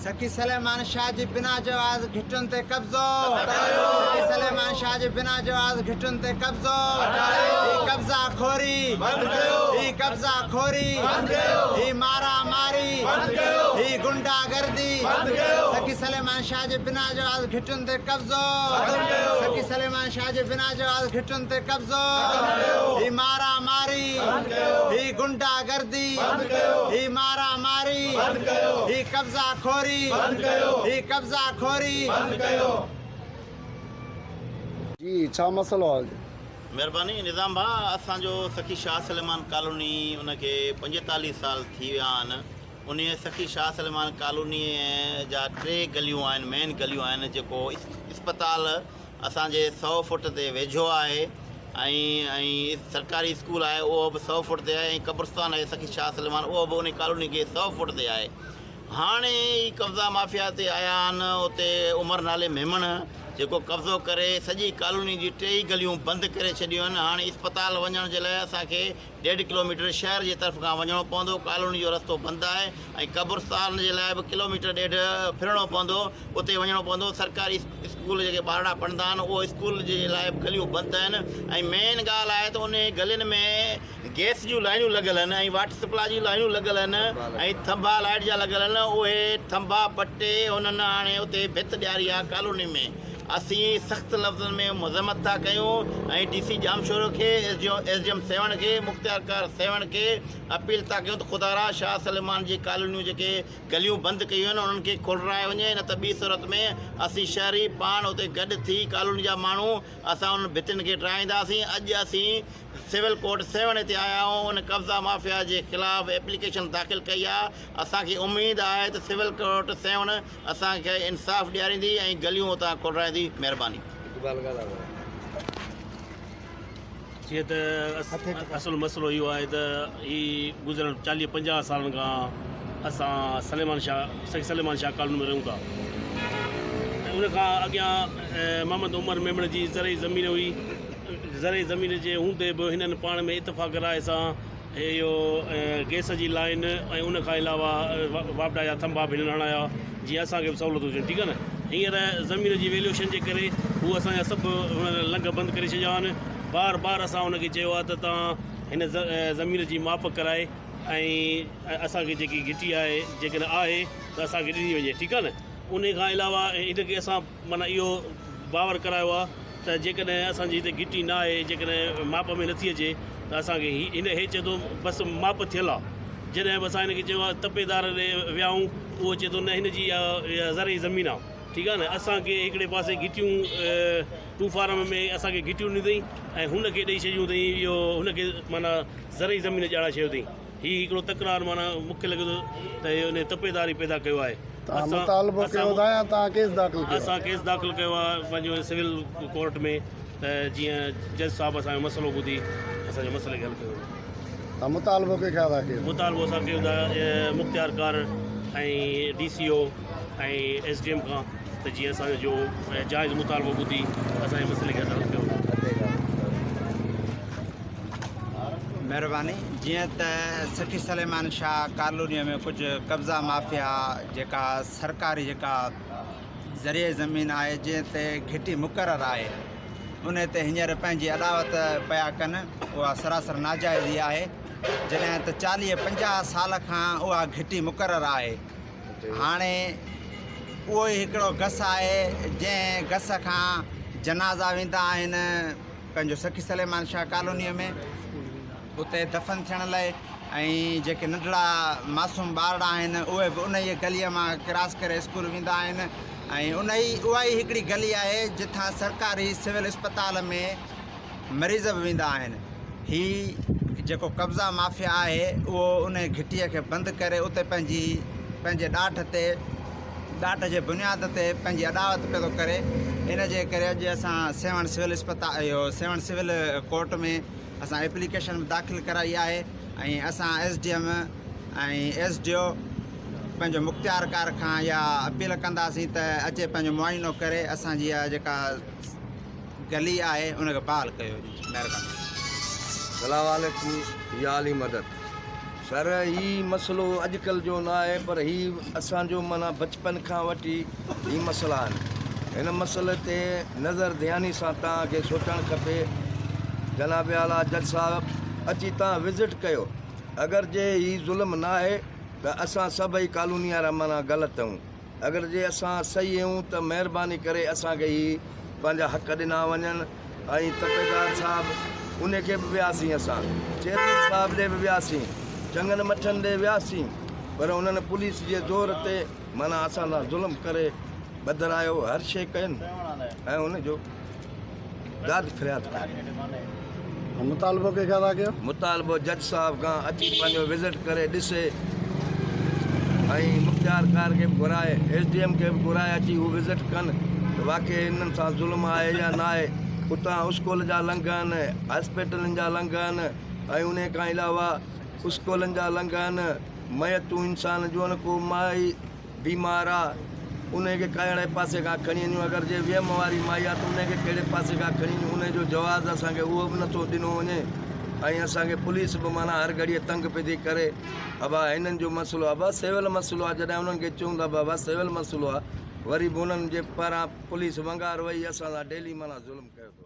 सखी सलेमान शाह जी बिना जवाज़ घिटुनि ते कब्ज़ो सखी सलेमान शाह जी बिना जवाज़ घिटुनि ते कब्ज़ो ही कब्ज़ा खोरी ही कब्ज़ा खोरी ही मारा मारी ही गुंडा गर्दी सखी सलेमान शाह जी बिना जवाज़ घिटुनि ते कब्ज़ो सखी सलेमान शाह जी बिना जवाज़ घिटुनि ते कब्ज़ो ही मारा मारी ही गुंडा गर्दी ही मारा मारी ही कब्ज़ा खोरी ही कब्ज़ा खोरी जी छा मसलो आहे? महिरबानी निज़ाम भाउ, असांजो सखी शाह सलेमान कॉलोनी उनखे 45 साल थी विया आहिनि। उन सखी शाह सलेमान कॉलोनी जा 3 गलियूं आहिनि, मेन गलियूं आहिनि। जेको इस्पताल असांजे 100 फुट ते वेझो आहे ऐं सरकारी स्कूल आहे उहो बि 100 फुट ते आहे, ऐं क़ब्रस्तान आहे सखी शाह सलेमान उहो बि उन कॉलोनी खे 100 फुट ते आहे। हाणे ई कब्ज़ा माफ़िया ते आया आहिनि। उते उमर नाले मेमण जेको कब्ज़ो करे सॼी कॉलोनी जी 3 गलियूं बंदि करे छॾियूं आहिनि। हाणे इस्पताल वञण जे लाइ असांखे 1.5 किलोमीटर शहर जे तरफ़ खां वञिणो पवंदो, कॉलोनी जो रस्तो बंदि आहे। ऐं क़ब्रस्तान जे लाइ बि 1.5 किलोमीटर फिरणो पवंदो, उते वञिणो पवंदो। सरकारी स्कूल जेके ॿारड़ा पढ़ंदा आहिनि उहो स्कूल जे लाइ बि गलियूं बंदि आहिनि। ऐं मेन ॻाल्हि आहे त उन गलियुनि में गैस जूं लाइनूं लॻियल आहिनि ऐं वाटर सप्लाई जूं लाइनूं लॻियल आहिनि ऐं थंभा लाइट जा लॻियल आहिनि। उहे थंभा पटे हुननि हाणे उते भित ॾियारी आहे कॉलोनी में। असीं सख़्तु लफ़्ज़नि में मज़म्मत था कयूं ऐं DC जामशोरो खे SDM 7 खे मुख़्तियारकार 7 खे अपील था कयूं त ख़ुदा शाह सलेमान जी कॉलोनियूं जेके गलियूं बंदि कयूं आहिनि उन्हनि खे खोलराए वञे, न त ॿी सूरत में असीं शहरी पाण उते गॾु थी कॉलोनी जा माण्हू असां उन भितियुनि खे ठाहींदासीं। अॼु असीं सिविल कोर्ट 7 ते आया आहियूं, उन कब्ज़ा माफ़िया जे ख़िलाफ़ु एप्लीकेशन दाख़िल कई आहे। असांखे उमेदु आहे त सिविल कोर्ट 7 असांखे इंसाफ़ ॾियारींदी ऐं गलियूं उतां खोलराईंदी। महिरबानी। जीअं त असुलु मसइलो इहो आहे त हीअ गुज़िरियल 40-50 सालनि खां असां सखी सलेमान शाह कॉलोनी में रहूं था। उनखां अॻियां मोहम्मद उमर मेमण जी ज़रई ज़मीन हुई। ज़रई ज़मीन जे हूंदे बि हिननि पाण में इतफ़ाक़ राय सां इहो गैस जी लाइन ऐं उनखां अलावा वापडा जा थंभा बि हिननि हणाया जीअं असांखे बि सहूलियतूं थियनि। ठीकु आहे न। हींअर ज़मीन जी वैल्यूएशन जे करे हू असांजा सभु लंघ बंदि करे छॾिया आहिनि। बार बार असां हुनखे चयो आहे त तव्हां हिन ज़मीन जी माप कराए ऐं असांखे जेकी घिटी आहे जेकॾहिं आहे त असांखे ॾिनी वञे। ठीकु आहे न। उन खां अलावा हिनखे असां माना इहो बावर करायो आहे त जेकॾहिं असांजी हिते घिटी न आहे, जेकॾहिं माप में नथी अचे त असांखे हिन हे चए थो बसि माप थियल आहे। जॾहिं बि असां हिनखे चयो आहे तपेदार ॾे वियाऊं उहो चए थो न हिनजी इहा ज़रई ज़मीन आहे। ठीकु आहे न। असांखे हिकिड़े पासे घिटियूं 2 फार्म में असांखे घिटियूं ॾिनी अथई ऐं हुनखे ॾेई छॾियूं अथई इहो हुनखे माना ज़रई ज़मीन ॼाणे छॾियो अथई। हीउ हिकिड़ो तकरार माना मूंखे लॻे थो त हुन तपेदारी पैदा कयो आहे। असां केस दाख़िल कयो आहे पंहिंजो सिविल कोर्ट में त जीअं जज साहिबु असांजो मसइलो ॿुधी असांजे मसइले खे हल कयो। मुतालबो असां कयूं था मुख़्तियारकार ऐं DCO ऐं SDM खां त जीअं असांजो जाइज़ मुतालबो ॿुधी असांजे मसइले खे हल कयो। महिरबानी। जीअं त सखी सलेमान शाह कॉलोनीअ में कुझु कब्ज़ा माफ़िया जेका सरकारी जेका ज़रिए ज़मीन आहे जंहिं ते घिटी मुक़ररु आहे उन ते हींअर पंहिंजी अदावत पिया कनि। उहा सरासर नाजाइज़ी आहे जॾहिं त 40-50 साल खां उहा घिटी मुक़ररु आहे। हाणे उहो ई हिकिड़ो गस आहे जंहिं गस खां जनाज़ा वेंदा आहिनि पंहिंजो सखी सलेमान शाह कॉलोनीअ में उते दफ़न थियण लाइ। ऐं जेके नंढड़ा मासूम ॿारड़ा आहिनि उहे बि उन ई गलीअ मां क्रॉस करे स्कूल वेंदा आहिनि। ऐं उहा ई हिकिड़ी गली आहे जिथां सरकारी सिविल इस्पताल में मरीज़ बि वेंदा आहिनि। हीअ जेको कब्ज़ा माफ़िया आहे उहो उन घिटीअ खे बंदि करे उते पंहिंजे ॾाठ जे बुनियाद ते पंहिंजी अदावत पियो थो करे। इन जे करे अॼु असां 7 सिविल सिविल कोर्ट में असां एप्लीकेशन दाख़िल कराई आहे ऐं असां SDM ऐं SDO पंहिंजो मुख़्तियारकार खां इहा अपील कंदासीं त अचे पंहिंजो मुआइनो करे असांजी इहा जेका गली आहे उनखे बहाल कयो। महिरबानी। सलाम वालेकुम या अली मदद। सर ही मसइलो अॼुकल्ह जो न आहे पर ही असांजो माना बचपन खां वठी ही मसइला आहिनि। हिन मसइले ते नज़र ध्यानी सां तव्हांखे सोचणु खपे। जनाब आला जज साहब अची तव्हां विज़िट कयो। अगरि जे ही ज़ुल्म न आहे त असां सभई कॉलोनी वारा माना ग़लति आहियूं। अगरि जे असां सही आहियूं त महिरबानी करे असांखे ही पंहिंजा हक़ ॾिना वञनि। ऐं तपेदार साहिबु उनखे बि वियासीं, असां चेयरमैन साहिब ॾे बि वियासीं, चङनि मठनि ॾे वियासीं, पर उन्हनि पुलिस जे ज़ोर ते माना असां सां ज़ुल्म करे बदिरायो, हर शइ कनि ऐं उनजो दाद फ़रियाद कनि। मुतालबो कंहिंखां था कयो? मुतालबो जज साहिब खां अची पंहिंजो विज़िट करे ॾिसे ऐं मुख़्तियार कार खे बि घुराए, SDM खे बि घुराए अची हू विज़िट कनि त वाक़ई हिननि सां ज़ुल्म आहे या न आहे। उतां स्कूल जा लंघ आहिनि, हॉस्पिटलनि जा लंघ आहिनि ऐं उन खां अलावा स्कूलनि जा लंघ आहिनि। मयतूं इंसान जो न को माई बीमार आहे उनखे कहिड़े पासे खां खणी वञूं। अगरि जे वियम वारी माई आहे त उनखे कहिड़े पासे खां खणी वञूं, उनजो जवाज़ु असांखे उहो बि नथो ॾिनो वञे। ऐं असांखे पुलिस बि माना हर घड़ीअ तंग पई थी करे। अबा हिननि जो मसइलो आहे, बसि सिविल मसइलो आहे। जॾहिं उन्हनि खे चऊं था बाबा सिविल मसइलो आहे, वरी बि उन्हनि जे पारां पुलिस वंगार वेही असां सां डेली माना ज़ुल्म कयो थो।